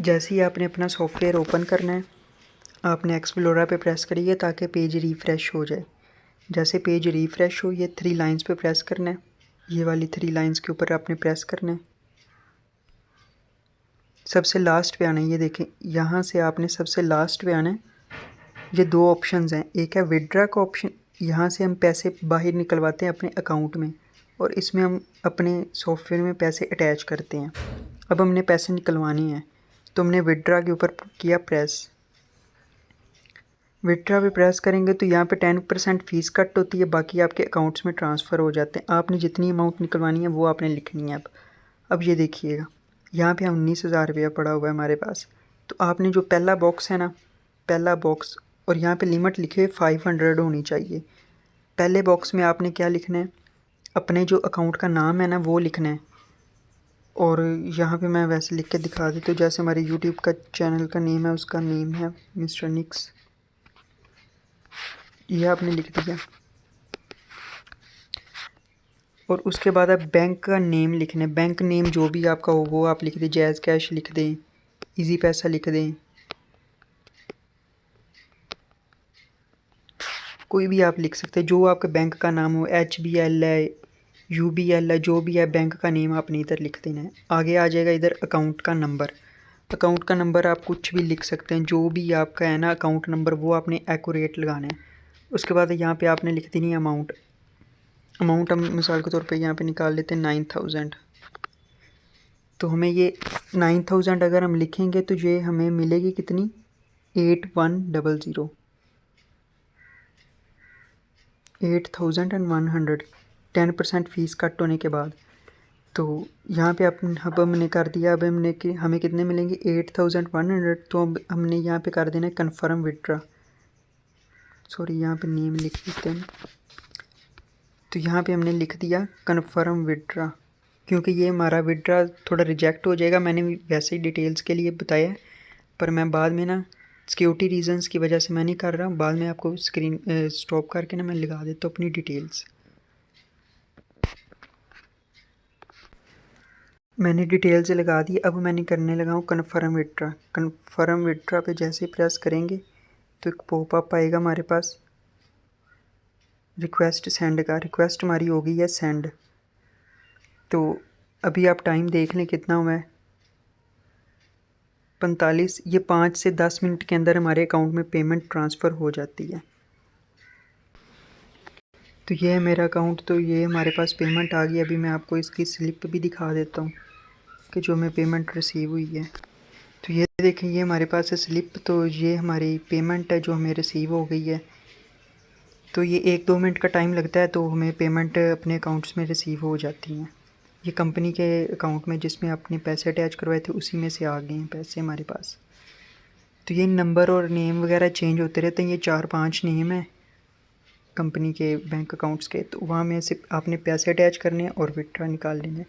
जैसे ही आपने अपना सॉफ्टवेयर ओपन करना है, आपने एक्सप्लोरर पे प्रेस करिए ताकि पेज रिफ़्रेश हो जाए। जैसे पेज रिफ़्रेश हो, ये 3 लाइंस पे प्रेस करना है। ये वाली 3 लाइंस के ऊपर आपने प्रेस करना है। सबसे लास्ट पे आना है, ये देखें, यहाँ से आपने सबसे लास्ट पे आना है। ये 2 ऑप्शंस हैं, एक है विथड्रॉ का ऑप्शन, यहाँ से हम पैसे बाहर निकलवाते हैं अपने अकाउंट में, और इसमें हम अपने सॉफ्टवेयर में पैसे अटैच करते हैं। अब हमने पैसे निकलवाने हैं, तो हमने विथड्रॉ के ऊपर किया प्रेस। विथड्रॉ पे प्रेस करेंगे तो यहाँ पे 10% फ़ीस कट होती है, बाकी आपके अकाउंट्स में ट्रांसफ़र हो जाते हैं। आपने जितनी अमाउंट निकलवानी है वो आपने लिखनी है। अब ये देखिएगा, यहाँ पे 19,000 रुपया पड़ा हुआ है हमारे पास। तो आपने जो पहला बॉक्स है ना, पहला बॉक्स, और यहाँ पे लिमिट लिखे 500 होनी चाहिए। पहले बॉक्स में आपने क्या लिखना है, अपने जो अकाउंट का नाम है ना वो लिखना है। और यहाँ पे मैं वैसे लिख के दिखा देती हूँ, जैसे हमारे यूट्यूब का चैनल का नेम है, उसका नेम है मिस्टर निक्स, ये आपने लिख दिया। और उसके बाद आप बैंक का नेम लिखना है, बैंक नेम जो भी आपका हो वो आप लिख दें, जैज़ कैश लिख दें, इजी पैसा लिख दें, कोई भी आप लिख सकते हैं जो आपके बैंक का नाम हो। HBL है, UBL है, जो भी है बैंक का नेम आपने इधर लिख देना है। आगे आ जाएगा इधर अकाउंट का नंबर। अकाउंट का नंबर आप कुछ भी लिख सकते हैं, जो भी आपका है ना अकाउंट नंबर वो आपने एक्यूरेट लगाना है। उसके बाद यहाँ पे आपने लिख देनी है अमाउंट। अमाउंट हम मिसाल के तौर पे यहाँ पे निकाल लेते हैं 9,000। तो हमें ये 9,000 अगर हम लिखेंगे तो ये हमें मिलेगी कितनी, 8100, 8,100, 10% फ़ीस कट होने के बाद। तो यहाँ पे अब हमने कर दिया। अब हमने कि हमें कितने मिलेंगे, 8,100। तो अब हमने यहाँ पे कर देना है कन्फर्म विड्रा। सॉरी, यहाँ पे नेम लिख देते हैं। तो यहाँ पे हमने लिख दिया कन्फर्म विड्रा, क्योंकि ये हमारा विड्रा थोड़ा रिजेक्ट हो जाएगा। मैंने वैसे ही डिटेल्स के लिए बताया है, पर मैं बाद में ना सिक्योरिटी रीजंस की वजह से मैं नहीं कर रहा हूँ। बाद में आपको स्क्रीन स्टॉप करके ना मैं लगा देता हूँ अपनी डिटेल्स। मैंने डिटेल्स लगा दी। अब मैंने करने लगा हूँ कन्फर्म विड्रा। कन्फर्म विड्रा पे जैसे ही प्रेस करेंगे तो एक पॉपअप आएगा हमारे पास रिक्वेस्ट सेंड का। रिक्वेस्ट हमारी हो गई है सेंड। तो अभी आप टाइम देख लें कितना हुआ है, 45। ये 5 से 10 मिनट के अंदर हमारे अकाउंट में पेमेंट ट्रांसफ़र हो जाती है। तो ये है मेरा अकाउंट। तो ये हमारे पास पेमेंट आ गई। अभी मैं आपको इसकी स्लिप भी दिखा देता हूँ कि जो हमें पेमेंट रिसीव हुई है। तो ये देखें, ये हमारे पास है स्लिप। तो ये हमारी पेमेंट है जो हमें रिसीव हो गई है। तो ये 1-2 मिनट का टाइम लगता है, तो हमें पेमेंट अपने अकाउंट्स में रिसीव हो जाती हैं। ये कंपनी के अकाउंट में जिसमें आपने पैसे अटैच करवाए थे उसी में से आ गए हैं पैसे हमारे पास। तो ये नंबर और नेम वगैरह चेंज होते रहते हैं। ये 4-5 नेम है कंपनी के बैंक अकाउंट्स के, तो वहाँ में से आपने पैसे अटैच करने हैं और विड्रॉ निकाल लेने हैं।